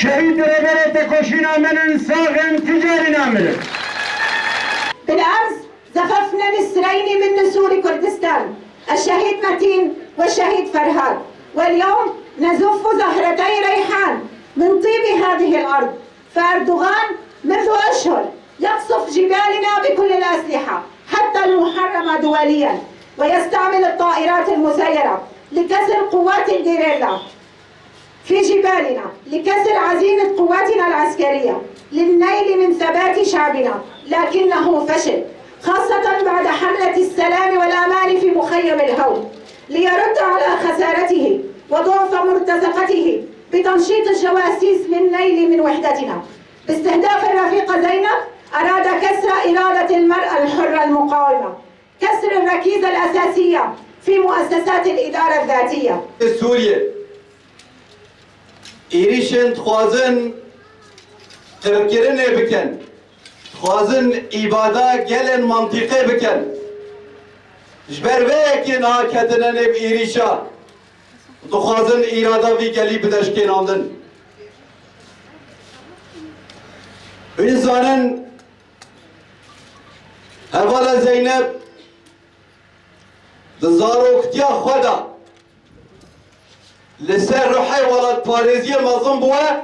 شهيد ربرت كوشينا من ساغن تجارنا منه. بالأمس زففنا نسرين من نسور كردستان، الشهيد متين والشهيد فرهاد، واليوم نزف زهرتي ريحان من طيب هذه الأرض، فأردوغان منذ أشهر يقصف جبالنا بكل الأسلحة حتى المحرمة دوليا، ويستعمل الطائرات المسيرة لكسر قوات الجيريلا في جبالنا، لكسر عزيمة قواتنا العسكرية للنيل من ثبات شعبنا، لكنه فشل، خاصة بعد حملة السلام والأمان في مخيم الهول، ليرد على خسارته وضعف مرتزقته بتنشيط الجواسيس للنيل من وحدتنا. باستهداف الرفيقة زينب أراد كسر إرادة المرأة الحرة المقاومة، كسر الركيزة الأساسية في مؤسسات الإدارة الذاتية. سوريا إيريشن خوازن قركرن بكن، خوازن إبادة جلن منطقة بكن، جبر ويكي ناكتنن بإيريشا دخوازن إرادة في جلي بدشكين آمدن. بنزانن هوالا زينب دزاروكتيا خدا لسر روحي ولد باريزية مظلوم بوا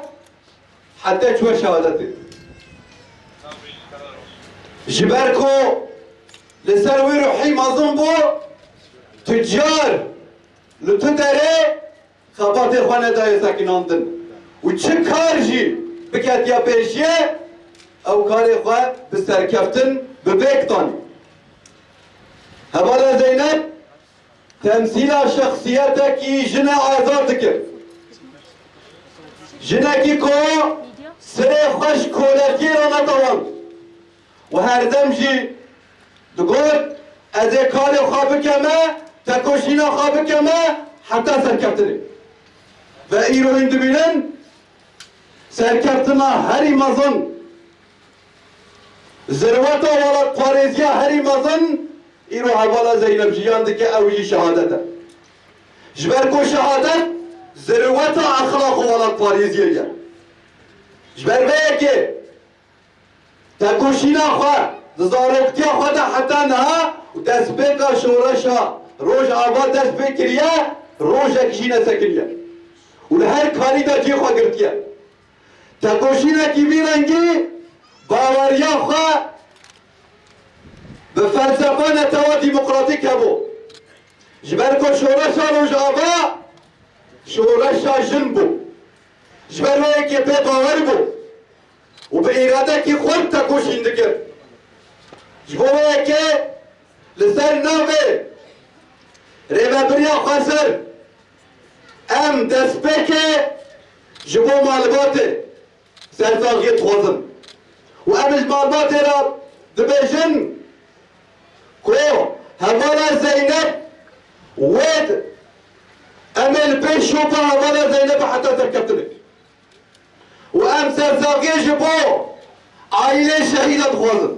حتى شو شهادتي جبركو لسر وي روحي مظلوم بوا تجار لتدري خبات خانه دای ساکناندن و چه کار جی بکت یا پیشیه او کار خواه بسرکفتن ببکتان هوالا زینب تمثيل شخصيتك جنا آزاد كر جنا كي كو سري خوش كولتي رانا طوال وهردم جي تقول ازي كاري خواب كما تكوشينا خواب كما حتى سركبتني وإيرو هندو بينن سركبتنا هري مزن زرواتا ولا باريزيا هري مزن ایرو حوالا زینب جیان دکه اوجی شهادته جبر کو شهادت ذروت اخلاق ولد پاریزیه جبر به که تکوشینا خواه زاروکتی خواه ده حتی نها و دست بکا شورشا روش آباد دست بکریه روش اکشینه سکریه و هر کاری دا جی خواه گرتیه تکوشینا کی بیرنگی باوریا خواه به فلسفه نتوا ديمقراطيك هبو جبركو شورشا روج آبا شورشا جنبو جبرو يكي بي باور بو و به إراده كي خود تكوشين دكر جبو يكي لسر ناوه ريبا بريا خسر ام دسبكي جبو معلوماتي سرساقية خوزن و امش معلوماتي را دبيجن كو هوالا زينب ويد امل بيشوبا هوالا زينب حتى تركبتني وام سرزاقي جبو عائلة شهيدة خوزن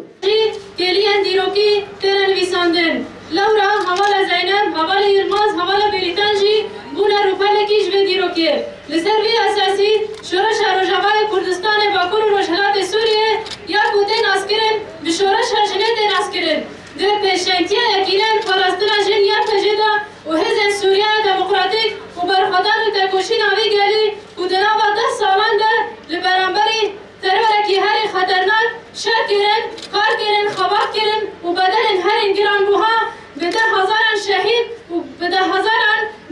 كليان ديروكي ترن ويساندن لورا هوالا زينب هوالا يرماز هوالا بليتانجي بونا روبالكي جبه ديروكي لسروي اساسي شورش روجاوای کردستان باکور و روشهلات سوریه یا بودن اسکرن بشورش هجنه اسکرن ده پیشنتی اکیلن پاراستنا جن یا پجدا و هزن سوریه دموکراتیک و برخوادان و تکوشی ناوی گلی و دنابا 10 سالان ده لبرانبری ترورکی هری خطرناک شر کرن، کار کرن، خباب کرن و بدن هرین گران بوها به 10,000 شهید و به 10,000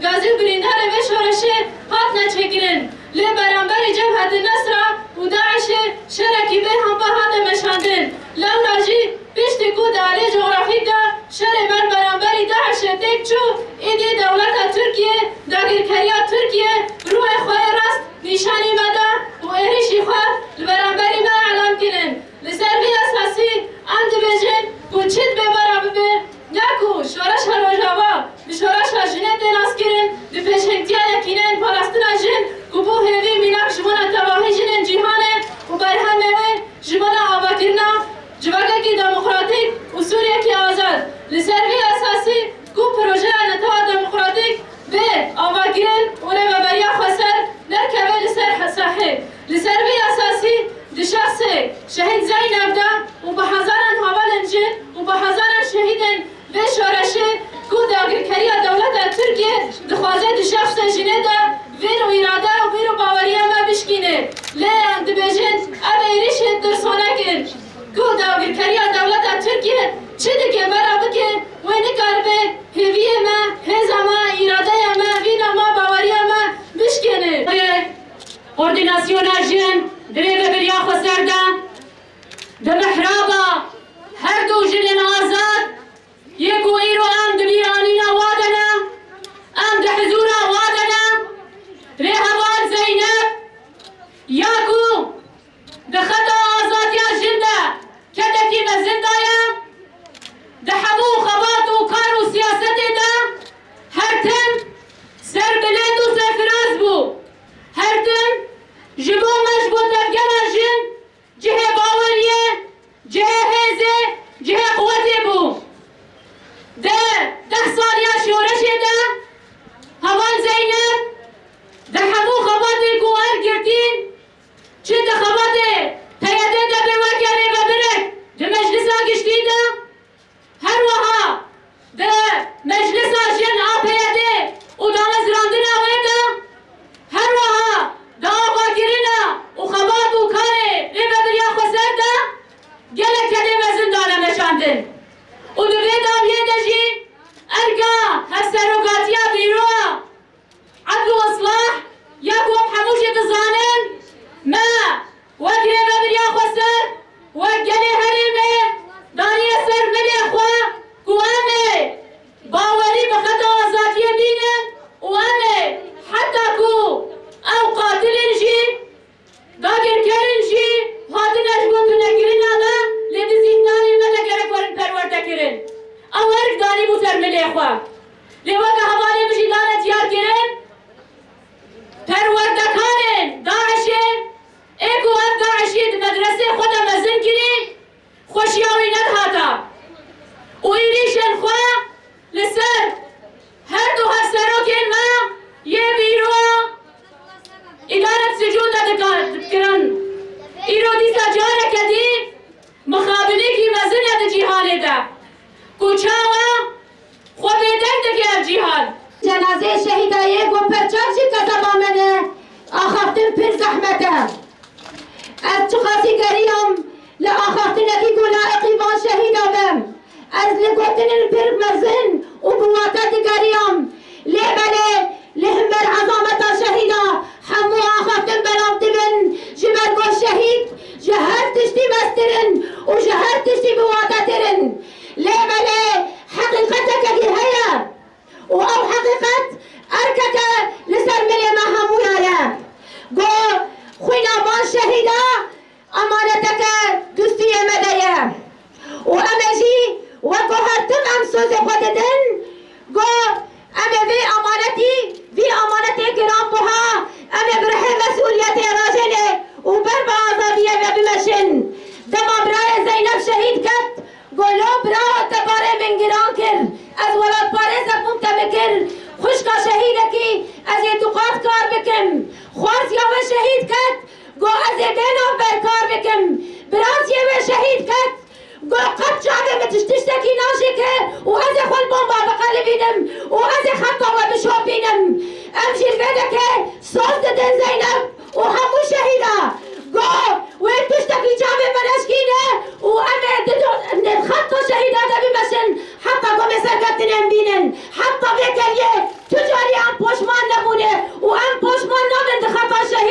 غازی و گریندار و شورشه هات نچکرن لی برانبر جبهت النصر و داعش شرکی به هم بهاد مشاندن لولا جی پشت کود علی جغرافیک دا شر من برانبری داعش تک چو ایدی دولت ترکیه داگیر کریا ترکیه روح خواه راست نشانی مدا و ایریشی خواه برانبری ما اعلام کرن لسروی اساسی اند بیجن کنچید به برابر نکو شورش روجاوا به شورش جنه دناس کرن به پیشنگتیا یکینن پالاستنا جن کبو هیوی میناک جمعنا تباهی جنن جیهانه و برهمه جمعنا آبا کرنا جواگه کی دموکراتیک و سوریه کی آزاد لسروی اساسی کو پروژه نتاوا دموکراتیک به آبا کرن و نببریا خسر نرکبه لسر حساحه لسروی اساسی دی شخص شهید زینب دا و به هزاران حوالن جن و به هزاران شهیدن به شورشه کو داگرکری دولت ترکیه دخوازه دی شخص جنه دا ویر و اراده و ویر و باوریه ما بشکینه لیان دبیجن اب ایریش درسانه کن کو داگرکری دولت ترکیه چه دکه برابه که و نکار به هیویه ما هزا ما اراده ما وینا ما باوریه ما بشکینه کوردیناسیون جن درێ بریا خۆسەردا دە محرابە هەردوو ژنên ئازاد یەک و ئیرۆ ئەم دبیرانینە وا دەنا ئەم دە حزورە وا دەنا درێ هەوار زەینەب یاکو دە خەتە ئازادیا ژندا کەدەکی مەزندایە دە هەموو خەبات و کار و سیاسەتێدا هەرتم سەر بلند و سەرفراز بوو هەرتم ji bo me ji bo tevgera jin cihê baweriye cihê hêzê cihê quwetê bû de 10 saliya şoreşê de hevan Zeynep de hemû xebatê ku wergirtîn çi di xebatê peyedê de bê wegerê vebirek di meclisa giştî de her wiha di meclisa jin a peyedê û damezrandina wê de her wiha داغاگیرینا و خبات و کاره ریبه بریا خسر ده گله کده مزندانه مشاندن و دوی داویه دجی ارگا هستروگاتیا بیروه عدل و اصلاح یکوم حموشی تزانن ما وک ریبه بریا خسر وک گله هریمه دانی سر ملی خواه کوامه باوری بخط آزادیه بینه وامه حتی کو او قاتلین جی داگرکرین جی هاتن اجبون تو نگیرین آده لیدی زندانی مده گرک ورن پرورده کرن او ارک دانی بو سر ملی خواه لیوکا حوالی بشی دانه تیار کرن پرورده کارن داعشه ایکو اف داعشی دی مدرسه خود مزن کری خوشیاوی ندهاتا و ایریشن خواه لسر هر دو هفسروکین ما یه بیروه إدارة سجون دكرن إيرو دي سجارة كدي مخابلي كي مزنة جهان دا كوچاوا خوبيدر دكي جهان جنازه شهیدای گو پرچارچی کتبا منه آخافتن پر زحمته از چخاسی گریم لآخافتنکی گو لائقی بان شهیدابم از لگوتنن پر مزن و بواتت گریم لیبله لهمبر عظامتا شهیدا همو آخافتن بلام دبن جبر گو شهید جهر تشتی مسترن و جهر تشتی بواتترن لیبله حقیقتك دي هيا و او حقیقت ارکک لسر ملی ما همو یایا گو خوینا بان شهیدا امانتک دوستی مدیا و امجی و گو هرتم ام سوز خوددن گو امه وی امانتی وی امانتی گرام بها امه بره مسئولیت راجله و بر با آزادیه و بمشن دما برای زینب شهید کت گلو برا تباره من گران کر از ولاد پاره زبون تبکر خوشکا شهیده کی از اعتقاد کار بکم خواست یا و شهید کت گو از دینو برکار بکم براز یه و شهید کت گو قد جاگه متشتشتکی ناشه که و از خل بومبا بقلبینم و از خطا و بشوپینم امشیر بده که سوز دن زینب و همو شهیده گو و تشتکی جامه منشکینه و امه خطا شهیده ده بمشن حتی گو مسرگتنم بینن حتی بکلیه تجاری هم پشمان نمونه و هم پشمان نمون ده خطا شهیده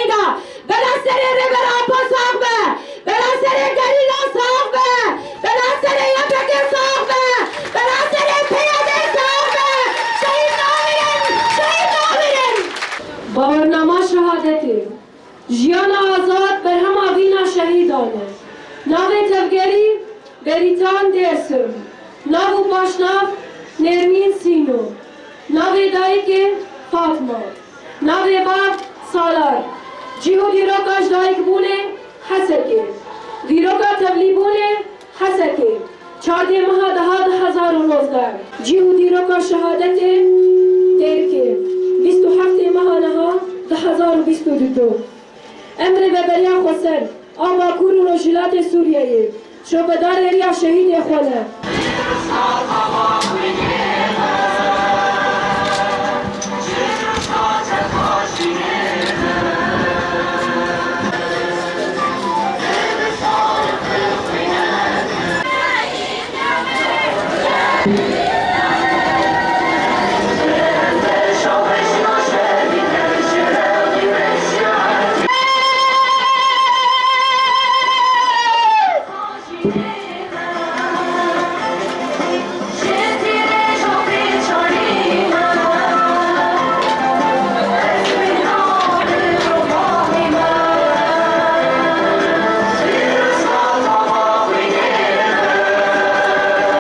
شهادتی جیان آزاد بر هم آوینا شهیدانه ناو تفگری بریتان درسم ناو باشناف نرمین سینو ناو دایک فاطمه ناو باب سالار جیهو دیروکاش دایک بونه حسکه دیروکا تبلی بونه حسکه 14 ماه 2019 جیهو دیروکا شهادت ترکه 27 ماه نها 2022 امر به بریا خسن آما کورو رجلات سوریه شو بدار ریا شهید خونه